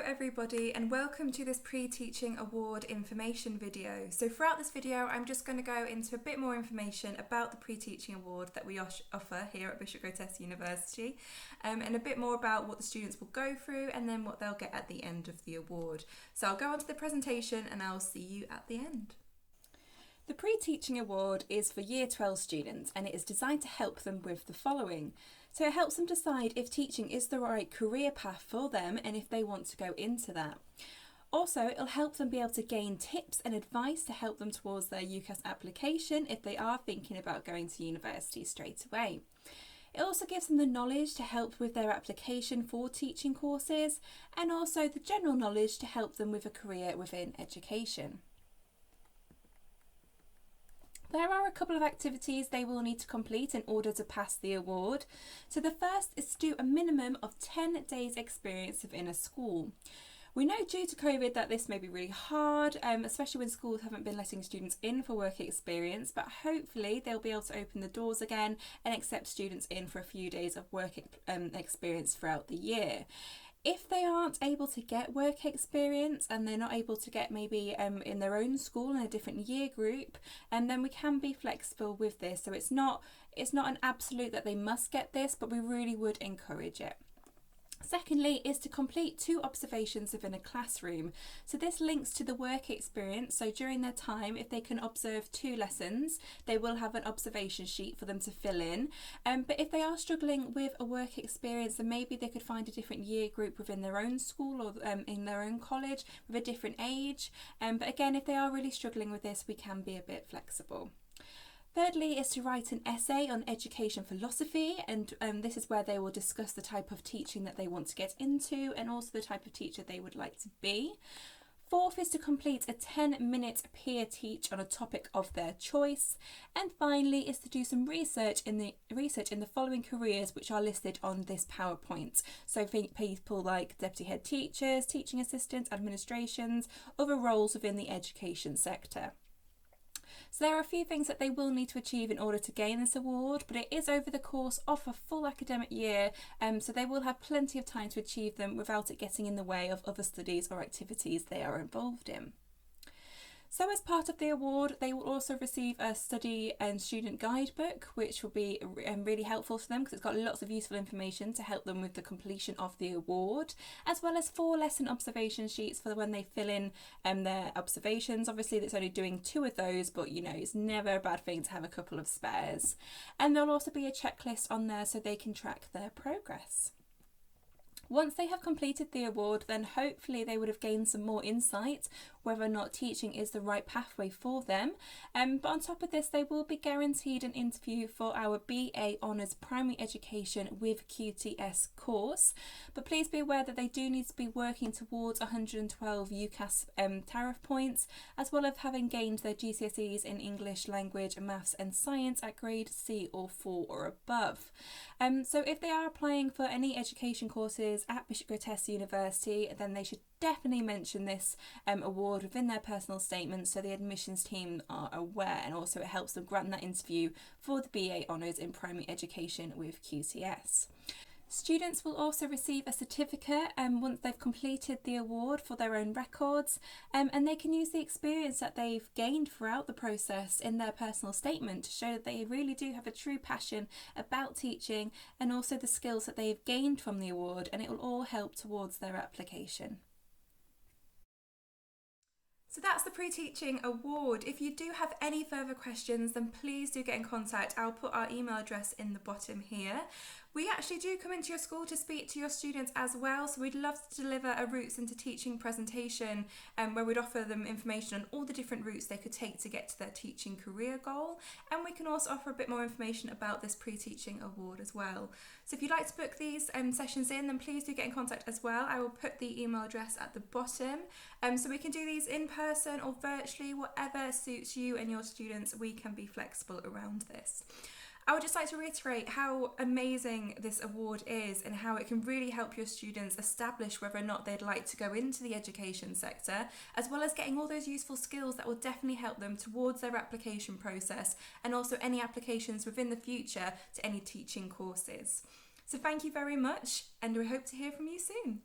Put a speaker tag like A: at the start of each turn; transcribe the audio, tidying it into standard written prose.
A: Hello everybody and welcome to this Pre-Teaching Award information video. So throughout this video I'm just going to go into a bit more information about the Pre-Teaching Award that we offer here at Bishop Grosseteste University and a bit more about what the students will go through and then what they'll get at the end of the award. So I'll go on to the presentation and I'll see you at the end. The Pre-Teaching Award is for Year 12 students and it is designed to help them with the following. So it helps them decide if teaching is the right career path for them and if they want to go into that. Also, it'll help them be able to gain tips and advice to help them towards their UCAS application if they are thinking about going to university straight away. It also gives them the knowledge to help with their application for teaching courses and also the general knowledge to help them with a career within education. There are a couple of activities they will need to complete in order to pass the award. So the first is to do a minimum of 10 days experience within a school. We know due to COVID that this may be really hard, especially when schools haven't been letting students in for work experience, but hopefully they'll be able to open the doors again and accept students in for a few days of work experience throughout the year. If they aren't able to get work experience and they're not able to get maybe in their own school in a different year group, then we can be flexible with this. So it's not an absolute that they must get this, but we really would encourage it. Secondly is to complete 2 observations within a classroom. So this links to the work experience. So during their time, if they can observe 2 lessons, they will have an observation sheet for them to fill in. But if they are struggling with a work experience, then maybe they could find a different year group within their own school or in their own college with a different age. But again, if they are really struggling with this, we can be a bit flexible. Thirdly is to write an essay on education philosophy, and this is where they will discuss the type of teaching that they want to get into and also the type of teacher they would like to be. Fourth is to complete a 10-minute peer teach on a topic of their choice. And finally is to do some research in the following careers which are listed on this PowerPoint. So think people like deputy head teachers, teaching assistants, administrations, other roles within the education sector. So there are a few things that they will need to achieve in order to gain this award, but it is over the course of a full academic year, so they will have plenty of time to achieve them without it getting in the way of other studies or activities they are involved in. So as part of the award, they will also receive a study and student guidebook, which will be really helpful to them because it's got lots of useful information to help them with the completion of the award, as well as 4 lesson observation sheets for when they fill in their observations. Obviously, it's only doing 2 of those, but you know, it's never a bad thing to have a couple of spares. And there'll also be a checklist on there so they can track their progress. Once they have completed the award, then hopefully they would have gained some more insight whether or not teaching is the right pathway for them. But on top of this, they will be guaranteed an interview for our BA Honours Primary Education with QTS course. But please be aware that they do need to be working towards 112 UCAS tariff points, as well as having gained their GCSEs in English, Language, Maths and Science at grade C or 4 or above. So if they are applying for any education courses at Bishop Grosseteste University, then they should definitely mention this award within their personal statement so the admissions team are aware, and also it helps them grant that interview for the BA Honours in Primary Education with QTS. Students will also receive a certificate once they've completed the award for their own records, and they can use the experience that they've gained throughout the process in their personal statement to show that they really do have a true passion about teaching and also the skills that they've gained from the award, and it will all help towards their application. So that's the Pre-Teaching Award. If you do have any further questions, then please do get in contact. I'll put our email address in the bottom here. We actually do come into your school to speak to your students as well, so we'd love to deliver a Routes into Teaching presentation where we'd offer them information on all the different routes they could take to get to their teaching career goal, and we can also offer a bit more information about this Pre-Teaching Award as well. So if you'd like to book these sessions in, then please do get in contact as well. I will put the email address at the bottom, so we can do these in person or virtually, whatever suits you and your students. We can be flexible around this. I would just like to reiterate how amazing this award is and how it can really help your students establish whether or not they'd like to go into the education sector, as well as getting all those useful skills that will definitely help them towards their application process and also any applications within the future to any teaching courses. So thank you very much, and we hope to hear from you soon.